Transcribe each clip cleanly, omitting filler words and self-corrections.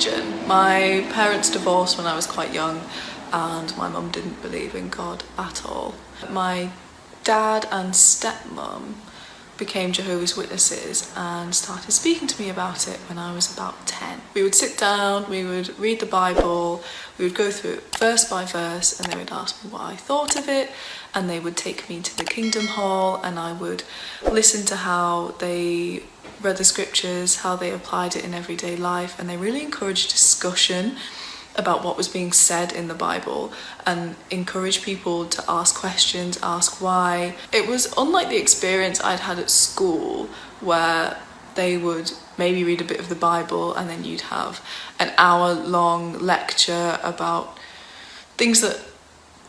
religion. My parents divorced when I was quite young and my mum didn't believe in God at all. My dad and stepmom became Jehovah's Witnesses and started speaking to me about it when I was about 10. We would sit down, we would read the Bible, we would go through it verse by verse, and they would ask me what I thought of it, and they would take me to the Kingdom Hall and I would listen to how they read the scriptures, how they applied it in everyday life, and they really encouraged discussion about what was being said in the Bible and encourage people to ask questions, ask why. It was unlike the experience I'd had at school where they would maybe read a bit of the Bible and then you'd have an hour-long lecture about things that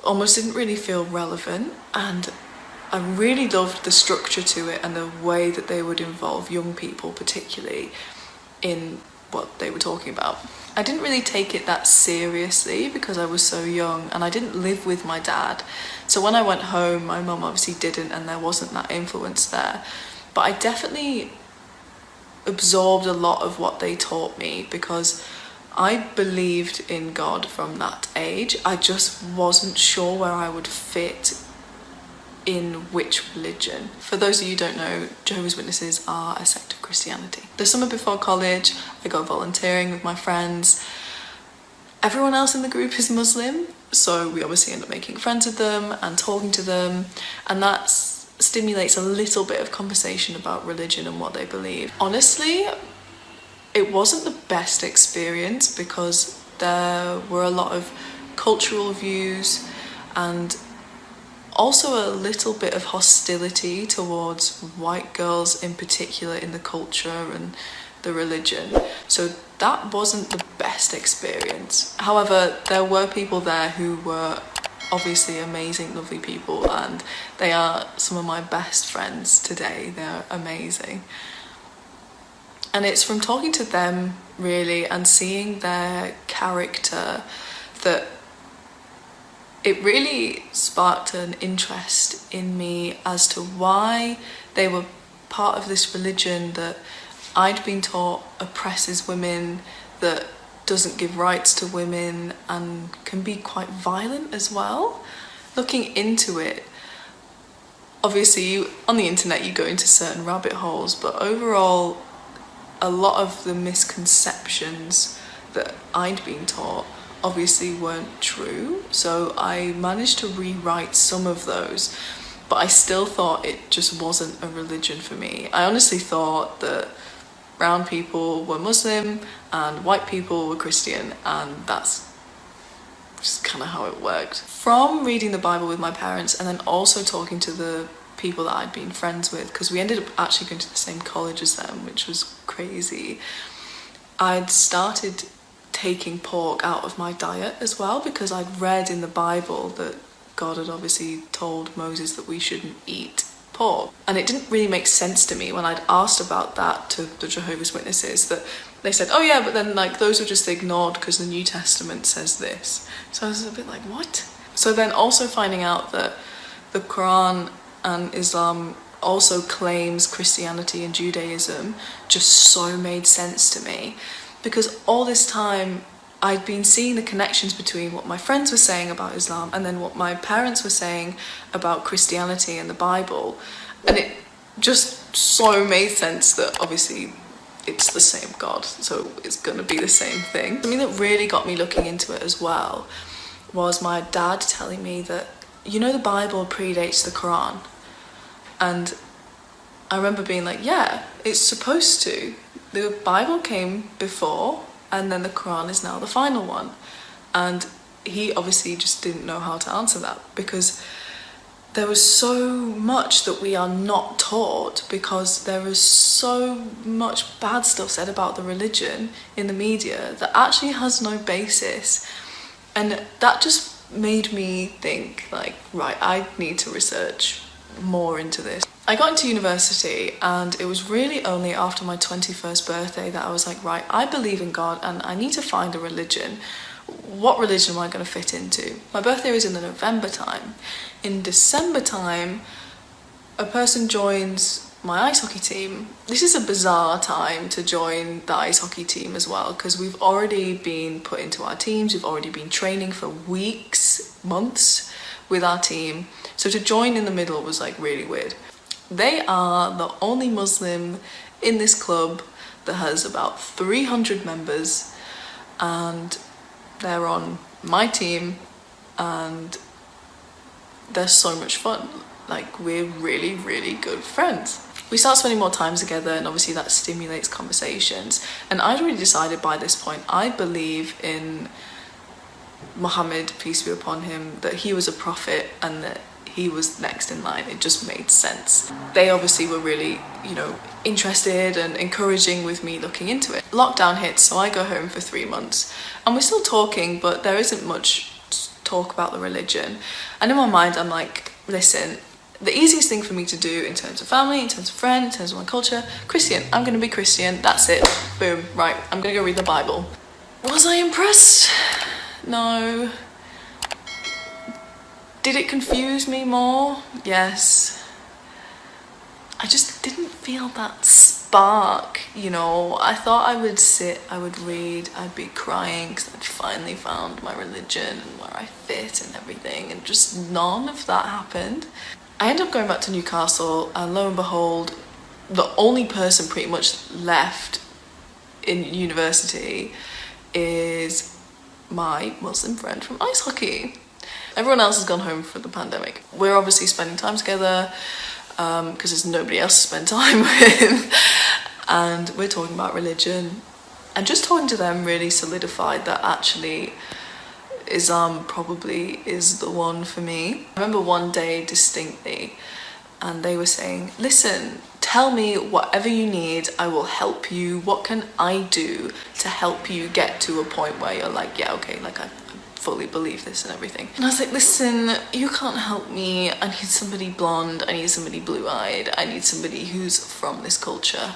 almost didn't really feel relevant, and I really loved the structure to it and the way that they would involve young people particularly in what they were talking about. I didn't really take it that seriously because I was so young and I didn't live with my dad. So when I went home, my mum obviously didn't, and there wasn't that influence there. But I definitely absorbed a lot of what they taught me because I believed in God from that age. I just wasn't sure where I would fit in which religion. For those of you who don't know, Jehovah's Witnesses are a sect of Christianity. The summer before college, I got volunteering with my friends. Everyone else in the group is Muslim, so we obviously end up making friends with them and talking to them, and that stimulates a little bit of conversation about religion and what they believe. Honestly, it wasn't the best experience because there were a lot of cultural views and also a little bit of hostility towards white girls in particular in the culture and the religion. So that wasn't the best experience. However, there were people there who were obviously amazing, lovely people, and they are some of my best friends today. They're amazing. And it's from talking to them really and seeing their character that it really sparked an interest in me as to why they were part of this religion that I'd been taught oppresses women, that doesn't give rights to women and can be quite violent as well. Looking into it, obviously on the internet you go into certain rabbit holes, but overall a lot of the misconceptions that I'd been taught obviously weren't true, so I managed to rewrite some of those, but I still thought it just wasn't a religion for me. I honestly thought that brown people were Muslim and white people were Christian, and that's just kind of how it worked. From reading the Bible with my parents and then also talking to the people that I'd been friends with, because we ended up actually going to the same college as them, which was crazy, I'd started taking pork out of my diet as well, because I'd read in the Bible that God had obviously told Moses that we shouldn't eat pork, and it didn't really make sense to me when I'd asked about that to the Jehovah's Witnesses, that they said, oh yeah, but then like those are just ignored because the New Testament says this. So I was a bit like, what? So then also finding out that the Quran and Islam also claims Christianity and Judaism just so made sense to me, because all this time I'd been seeing the connections between what my friends were saying about Islam and then what my parents were saying about Christianity and the Bible, and it just so made sense that obviously it's the same God, so it's going to be the same thing. Something that really got me looking into it as well was my dad telling me that, you know, the Bible predates the Quran, and I remember being like, yeah, it's supposed to. The Bible came before, and then the Quran is now the final one. And he obviously just didn't know how to answer that, because there was so much that we are not taught, because there is so much bad stuff said about the religion in the media that actually has no basis. And that just made me think, like, right, I need to research more into this. I got into university, and it was really only after my 21st birthday that I was like, right, I believe in God and I need to find a religion. What religion am I going to fit into? My birthday was in the November time. In December time, a person joins my ice hockey team. This is a bizarre time to join the ice hockey team as well, because we've already been put into our teams, we've already been training for weeks, months with our team. So to join in the middle was like really weird. They are the only Muslim in this club that has about 300 members, and they're on my team, and they're so much fun. Like, we're really, really good friends. We start spending more time together, and obviously that stimulates conversations. And I'd already decided by this point, I believe in Muhammad, peace be upon him, that he was a prophet and that he was next in line. It just made sense. They obviously were really, you know, interested and encouraging with me looking into it. Lockdown hits, so I go home for 3 months, and we're still talking, but there isn't much talk about the religion. And in my mind, I'm like, listen, the easiest thing for me to do in terms of family, in terms of friend, in terms of my culture, Christian. I'm gonna be Christian, that's it. Boom, right, I'm gonna go read the Bible. Was I impressed? No. Did it confuse me more? Yes. I just didn't feel that spark, you know. I thought I would sit, I would read, I'd be crying because I'd finally found my religion and where I fit and everything, and just none of that happened. I ended up going back to Newcastle, and lo and behold, the only person pretty much left in university is my Muslim friend from ice hockey. Everyone else has gone home for the pandemic. We're obviously spending time together because there's nobody else to spend time with, and we're talking about religion, and just talking to them really solidified that actually Islam probably is the one for me. I remember one day distinctly, and they were saying, listen, tell me whatever you need, I will help you. What can I do to help you get to a point where you're like, yeah, okay, like I fully believe this and everything. And I was like, listen, you can't help me. I need somebody blonde, I need somebody blue-eyed, I need somebody who's from this culture.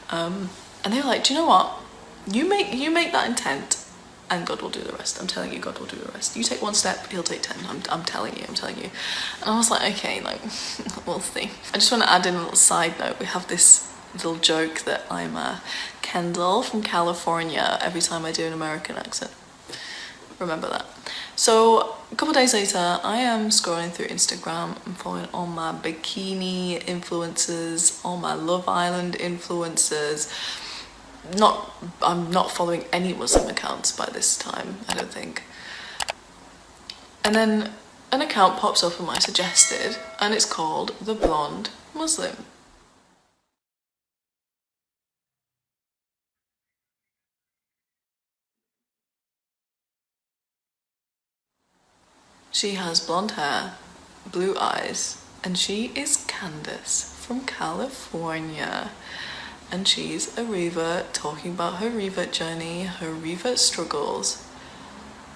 And they were like, do you know what? You make that intent, and God will do the rest. I'm telling you, God will do the rest. You take 1 step, he'll take 10. I'm telling you. And I was like, okay, like, we'll see. I just want to add in a little side note. We have this little joke that I'm Kendall from California every time I do an American accent. Remember that. So a couple days later, I am scrolling through Instagram and following all my bikini influencers, all my Love Island influencers. I'm not following any Muslim accounts by this time, I don't think. And then an account pops up on my suggested, and it's called The Blonde Muslim. She has blonde hair, blue eyes, and she is Candace from California. And she's a revert, talking about her revert journey, her revert struggles,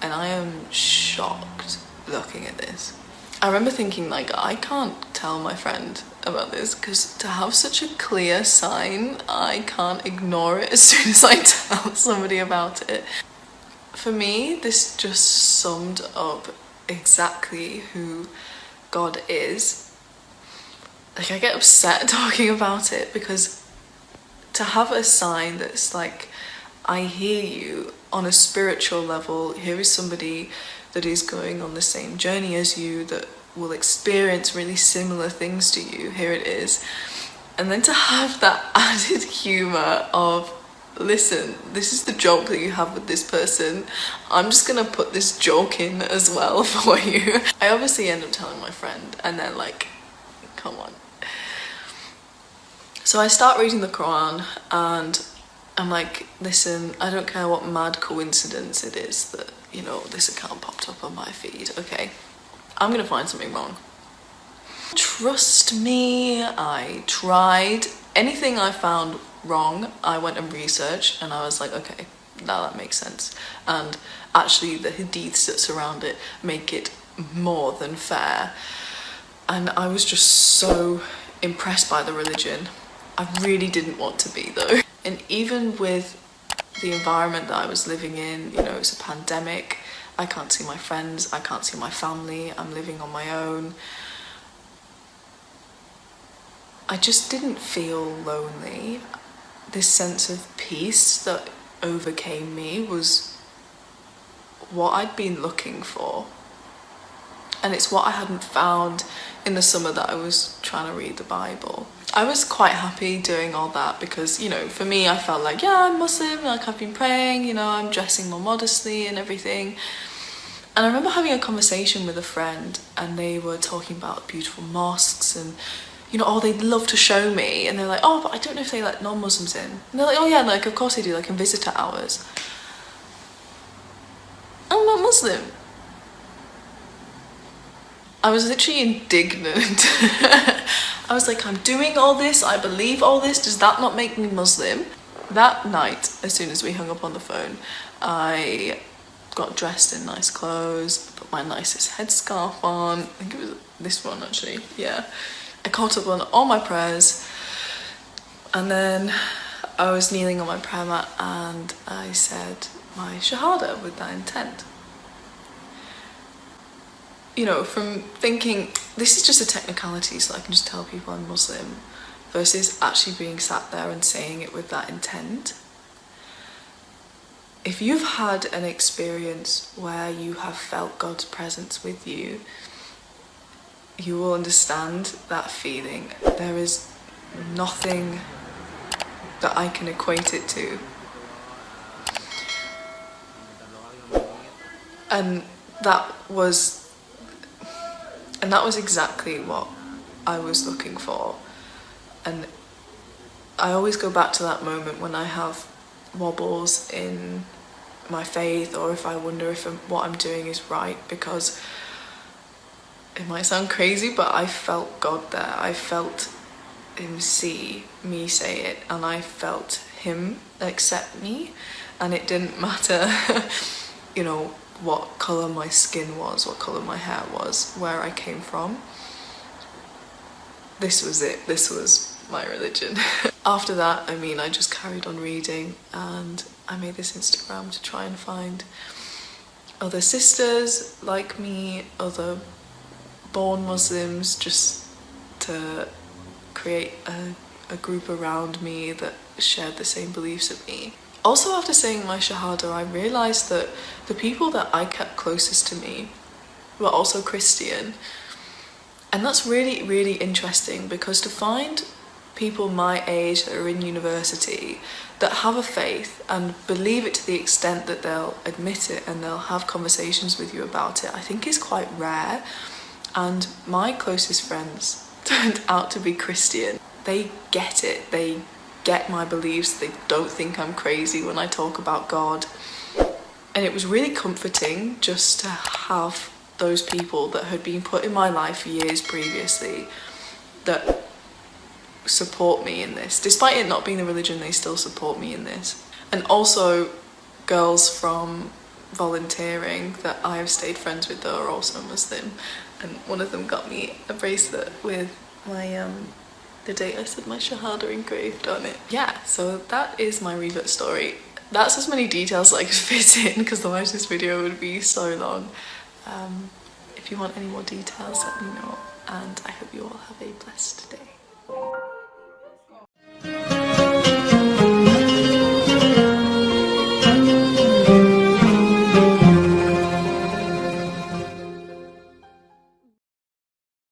and I am shocked looking at this. I remember thinking, like, I can't tell my friend about this because to have such a clear sign, I can't ignore it as soon as I tell somebody about it. For me, this just summed up exactly who God is. Like, I get upset talking about it because to have a sign that's like, I hear you on a spiritual level, here is somebody that is going on the same journey as you, that will experience really similar things to you, here it is. And then to have that added humour of, listen, this is the joke that you have with this person, I'm just gonna put this joke in as well for you. I obviously end up telling my friend, and they're like, come on. So I start reading the Quran, and I'm like, listen, I don't care what mad coincidence it is that, you know, this account popped up on my feed, okay? I'm gonna find something wrong. Trust me, I tried. Anything I found wrong, I went and researched, and I was like, okay, now that makes sense. And actually the hadiths that surround it make it more than fair. And I was just so impressed by the religion. I really didn't want to be though. And even with the environment that I was living in, you know, it's a pandemic, I can't see my friends, I can't see my family, I'm living on my own. I just didn't feel lonely. This sense of peace that overcame me was what I'd been looking for. And it's what I hadn't found in the summer that I was trying to read the Bible. I was quite happy doing all that because, you know, for me, I felt like, yeah, I'm Muslim, like I've been praying, you know, I'm dressing more modestly and everything. And I remember having a conversation with a friend and they were talking about beautiful mosques and, you know, oh, they'd love to show me. And they're like, oh, but I don't know if they let non-Muslims in. And they're like, oh yeah, like of course they do, like in visitor hours. I'm not Muslim. I was literally indignant. I was like, I'm doing all this, I believe all this, does that not make me Muslim? That night, as soon as we hung up on the phone, I got dressed in nice clothes, put my nicest headscarf on, I think it was this one actually, yeah. I caught up on all my prayers, and then I was kneeling on my prayer mat and I said my shahada with that intent. You know, from thinking, this is just a technicality so I can just tell people I'm Muslim, versus actually being sat there and saying it with that intent. If you've had an experience where you have felt God's presence with you, you will understand that feeling. There is nothing that I can equate it to. And that was exactly what I was looking for. And I always go back to that moment when I have wobbles in my faith, or if I wonder if what I'm doing is right, because it might sound crazy, but I felt God there. I felt him see me say it, and I felt him accept me, and it didn't matter you know, what colour my skin was, what colour my hair was, where I came from. This was it, this was my religion. After that, I mean, I just carried on reading, and I made this Instagram to try and find other sisters like me, other born Muslims, just to create a group around me that shared the same beliefs as me. Also, after saying my shahada, I realised that the people that I kept closest to me were also Christian. And that's really, really interesting, because to find people my age that are in university that have a faith and believe it to the extent that they'll admit it and they'll have conversations with you about it, I think is quite rare. And my closest friends turned out to be Christian. They get it, they get my beliefs, they don't think I'm crazy when I talk about God. And it was really comforting just to have those people that had been put in my life years previously that support me in this. Despite it not being a religion, they still support me in this. And also girls from volunteering that I have stayed friends with that are also Muslim. And one of them got me a bracelet with my the date I said my shahada engraved on it. Yeah, so that is my rebirth story. That's as many details as I could fit in, because otherwise this video would be so long. If you want any more details, let me know, and I hope you all have a blessed day.